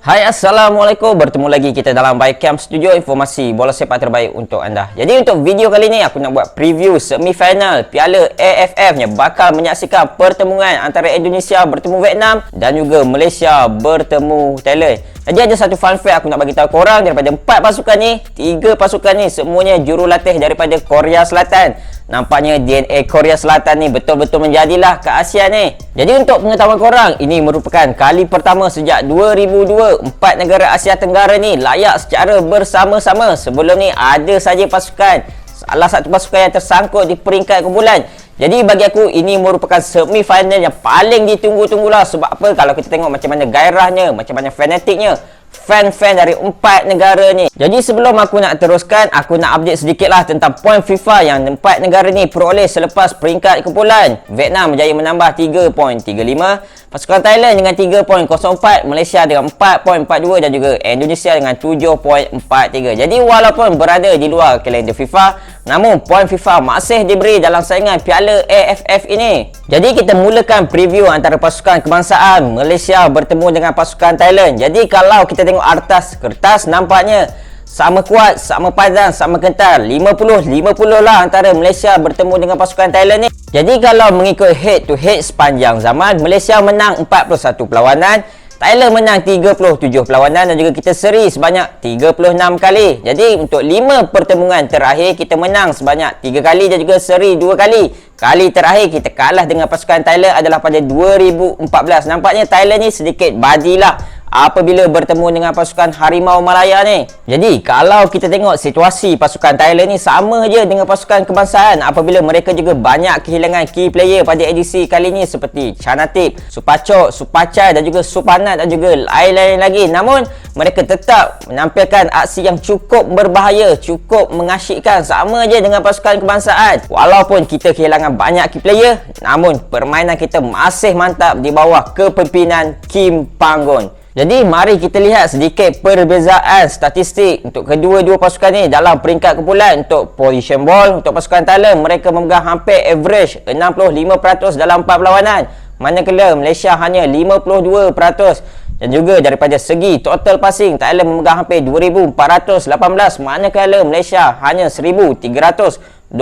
Hai, Assalamualaikum. Bertemu lagi kita dalam Baik Camp Studio, informasi bola sepak terbaik untuk anda. Jadi untuk video kali ni aku nak buat preview semifinal Piala AFF yang bakal menyaksikan pertemuan antara Indonesia bertemu Vietnam dan juga Malaysia bertemu Thailand. Jadi ada satu fun fact aku nak bagi tahu korang, daripada 4 pasukan ni, 3 pasukan ni semuanya jurulatih daripada Korea Selatan. Nampaknya DNA Korea Selatan ni betul-betul menjadilah ke Asia ni. Jadi untuk pengetahuan korang, ini merupakan kali pertama sejak 2002 4 negara Asia Tenggara ni layak secara bersama-sama. Sebelum ni ada saja pasukan, salah satu pasukan yang tersangkut di peringkat kumpulan. Jadi bagi aku ini merupakan semifinal yang paling ditunggu-tunggulah. Sebab apa? Kalau kita tengok macam mana gairahnya, macam mana fanatiknya fan-fan dari 4 negara ni. Jadi sebelum aku nak teruskan, aku nak update sedikit lah tentang poin FIFA yang 4 negara ni peroleh selepas peringkat kumpulan. Vietnam berjaya menambah 3.35, pasukan Thailand dengan 3.04, Malaysia dengan 4.42 dan juga Indonesia dengan 7.43. Jadi walaupun berada di luar kalender FIFA, namun poin FIFA masih diberi dalam saingan Piala AFF ini. Jadi kita mulakan preview antara pasukan kebangsaan Malaysia bertemu dengan pasukan Thailand. Jadi kalau kita tengok atas kertas, nampaknya sama kuat, sama padan, sama kental, 50-50 lah antara Malaysia bertemu dengan pasukan Thailand ni. Jadi kalau mengikut head to head sepanjang zaman, Malaysia menang 41 perlawanan, Thailand menang 37 perlawanan dan juga kita seri sebanyak 36 kali. Jadi untuk 5 pertemuan terakhir kita menang sebanyak 3 kali dan juga seri 2 kali. Kali terakhir kita kalah dengan pasukan Thailand adalah pada 2014. Nampaknya Thailand ni sedikit badilah apabila bertemu dengan pasukan Harimau Malaya ni. Jadi kalau kita tengok situasi pasukan Thailand ni sama je dengan pasukan kebangsaan apabila mereka juga banyak kehilangan key player pada edisi kali ni seperti Chanatip, Supachok, Supachai dan juga Supanat dan juga lain-lain lagi. Namun mereka tetap menampilkan aksi yang cukup berbahaya, cukup mengasyikkan, sama je dengan pasukan kebangsaan. Walaupun kita kehilangan banyak key player, namun permainan kita masih mantap di bawah kepimpinan Kim Panggon. Jadi mari kita lihat sedikit perbezaan statistik untuk kedua-dua pasukan ni dalam peringkat kumpulan. Untuk position ball, untuk pasukan Thailand mereka memegang hampir average 65% dalam 4 perlawanan, manakala Malaysia hanya 52%. Dan juga daripada segi total passing, Thailand memegang hampir 2418, manakala Malaysia hanya 1327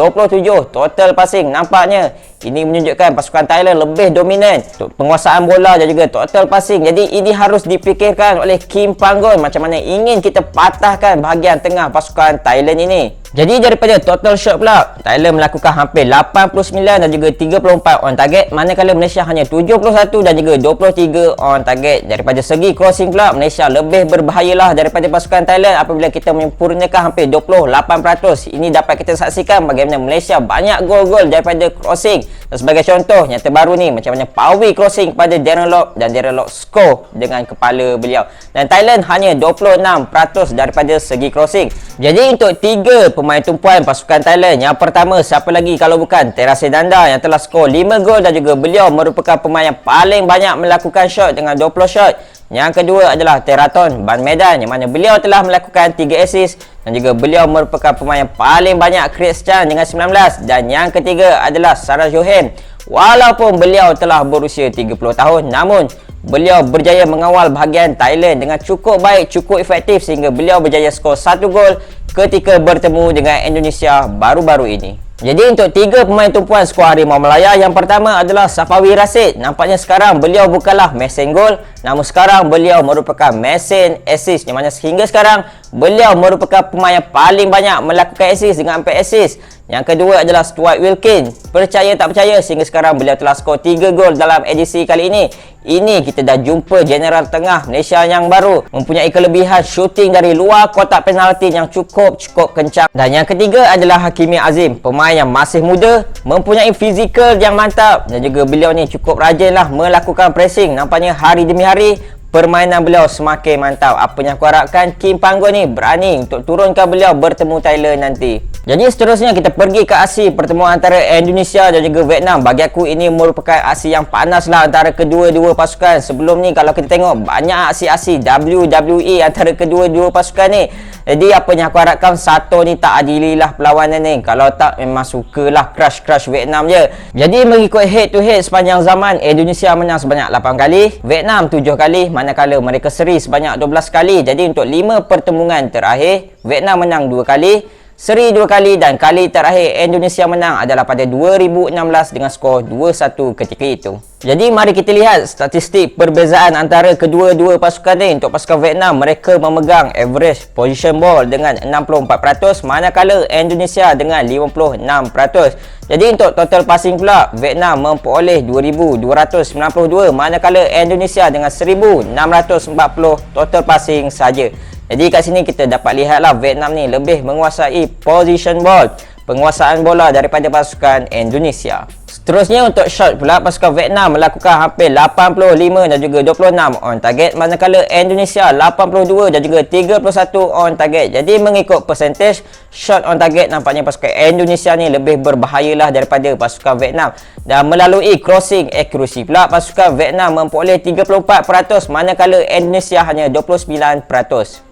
total passing. Nampaknya ini menunjukkan pasukan Thailand lebih dominan untuk penguasaan bola dan juga total passing. Jadi ini harus dipikirkan oleh Kim Panggon macam mana ingin kita patahkan bahagian tengah pasukan Thailand ini. Jadi daripada total shot pula, Thailand melakukan hampir 89 dan juga 34 on target, manakala Malaysia hanya 71 dan juga 23 on target. Daripada segi crossing pula, Malaysia lebih berbahayalah daripada pasukan Thailand apabila kita menyempurnakan hampir 28%. Ini dapat kita saksikan bagaimana Malaysia banyak gol-gol daripada crossing. Dan sebagai contoh yang terbaru ni, macam mana Pawi crossing kepada Darren Lock dan Darren Lock score dengan kepala beliau. Dan Thailand hanya 26% daripada segi crossing. Jadi untuk 3 pemain tumpuan pasukan Thailand, yang pertama siapa lagi kalau bukan Terasenanda yang telah skor 5 gol dan juga beliau merupakan pemain yang paling banyak melakukan shot dengan 20 shot. Yang kedua adalah Teraton Ban Medan yang mana beliau telah melakukan 3 assist dan juga beliau merupakan pemain yang paling banyak create chance dengan 19. Dan yang ketiga adalah Sarah Johan. Walaupun beliau telah berusia 30 tahun, namun beliau berjaya mengawal bahagian Thailand dengan cukup baik, cukup efektif sehingga beliau berjaya skor 1 gol ketika bertemu dengan Indonesia baru-baru ini. Jadi untuk 3 pemain tumpuan skuad Harimau Malaya, yang pertama adalah Safawi Rashid. Nampaknya sekarang beliau bukanlah mesin gol, namun sekarang beliau merupakan mesin assist, yang mana sehingga sekarang beliau merupakan pemain yang paling banyak melakukan assist dengan 4 assist. Yang kedua adalah Stuart Wilkin. Percaya tak percaya, sehingga sekarang beliau telah skor 3 gol dalam edisi kali ini. Ini kita dah jumpa general tengah Malaysia yang baru, mempunyai kelebihan shooting dari luar kotak penalti yang cukup kencang. Dan yang ketiga adalah Hakimi Azim, pemain yang masih muda, mempunyai fizikal yang mantap dan juga beliau ni cukup rajinlah melakukan pressing. Nampaknya hari demi hari permainan beliau semakin mantap. Apa yang aku harapkan Kim Panggon ni berani untuk turunkan beliau bertemu Thailand nanti. Jadi seterusnya kita pergi ke aksi pertemuan antara Indonesia dan juga Vietnam. Bagi aku ini merupakan aksi yang panas lah antara kedua-dua pasukan. Sebelum ni kalau kita tengok banyak aksi-aksi WWE antara kedua-dua pasukan ni. Jadi apa yang aku harapkan, satu ni tak adililah perlawanan ni. Kalau tak memang sukalah crush Vietnam je. Jadi mengikut head to head sepanjang zaman, Indonesia menang sebanyak 8 kali, Vietnam 7 kali, manakala mereka seri sebanyak 12 kali. Jadi untuk 5 pertemuan terakhir, Vietnam menang 2 kali, seri 2 kali dan kali terakhir Indonesia menang adalah pada 2016 dengan skor 2-1 ketika itu. Jadi mari kita lihat statistik perbezaan antara kedua-dua pasukan ni. Untuk pasukan Vietnam, mereka memegang average position ball dengan 64%, manakala Indonesia dengan 56%. Jadi untuk total passing pula, Vietnam memperoleh 2,292, manakala Indonesia dengan 1,640 total passing saja. Jadi kat sini kita dapat lihatlah Vietnam ni lebih menguasai position ball, penguasaan bola daripada pasukan Indonesia. Seterusnya untuk shot pula, pasukan Vietnam melakukan hampir 85 dan juga 26 on target, manakala Indonesia 82 dan juga 31 on target. Jadi mengikut percentage shot on target, nampaknya pasukan Indonesia ni lebih berbahayalah daripada pasukan Vietnam. Dan melalui crossing accuracy pula, pasukan Vietnam memperoleh 34%, manakala Indonesia hanya 29%.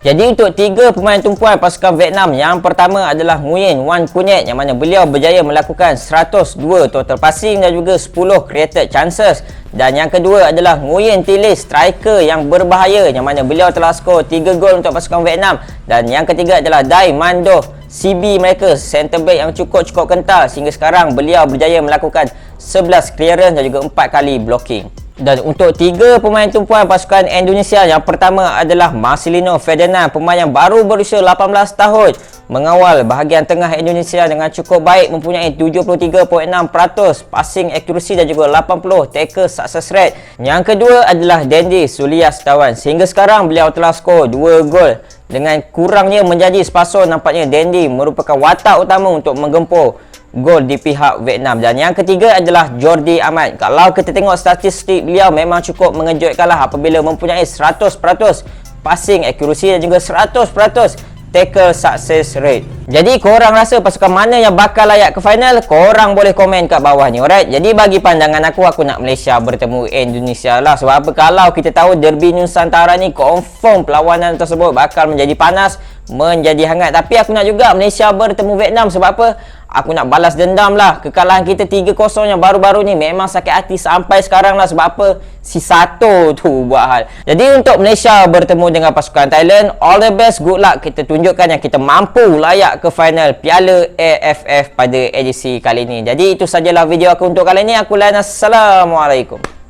Jadi untuk 3 pemain tumpuan pasukan Vietnam, yang pertama adalah Nguyen Van Cunhat, yang mana beliau berjaya melakukan 102 total passing dan juga 10 created chances. Dan yang kedua adalah Nguyen Thi Le, striker yang berbahaya, yang mana beliau telah skor 3 gol untuk pasukan Vietnam. Dan yang ketiga adalah Dai Man Do, CB mereka, center back yang cukup kental. Sehingga sekarang beliau berjaya melakukan 11 clearance dan juga 4 kali blocking. Dan untuk 3 pemain tumpuan pasukan Indonesia, yang pertama adalah Marcelino Ferdinand, pemain yang baru berusia 18 tahun, mengawal bahagian tengah Indonesia dengan cukup baik, mempunyai 73.6% passing accuracy dan juga 80 tackle success rate. Yang kedua adalah Dandy Suliastawan, sehingga sekarang beliau telah skor 2 gol. Dengan kurangnya menjadi spasor, nampaknya Dandy merupakan watak utama untuk menggempur gol di pihak Vietnam. Dan yang ketiga adalah Jordi Amat. Kalau kita tengok statistik beliau, memang cukup mengejutkanlah apabila mempunyai 100% passing accuracy dan juga 100% tackle success rate. Jadi korang rasa pasukan mana yang bakal layak ke final? Korang boleh komen kat bawah ni, alright? Jadi bagi pandangan aku nak Malaysia bertemu Indonesia lah. Sebab apa? Kalau kita tahu derby Nusantara ni, confirm perlawanan tersebut bakal menjadi panas, menjadi hangat. Tapi aku nak juga Malaysia bertemu Vietnam. Sebab apa? Aku nak balas dendam lah. Kekalahan kita 3-0 yang baru-baru ni memang sakit hati sampai sekarang lah. Sebab apa? Si Sato tu buat hal. Jadi untuk Malaysia bertemu dengan pasukan Thailand, all the best, good luck. Kita tunjukkan yang kita mampu layak ke final Piala AFF pada edisi kali ini. Jadi itu sajalah video aku untuk kali ini. Aku Lana. Assalamualaikum.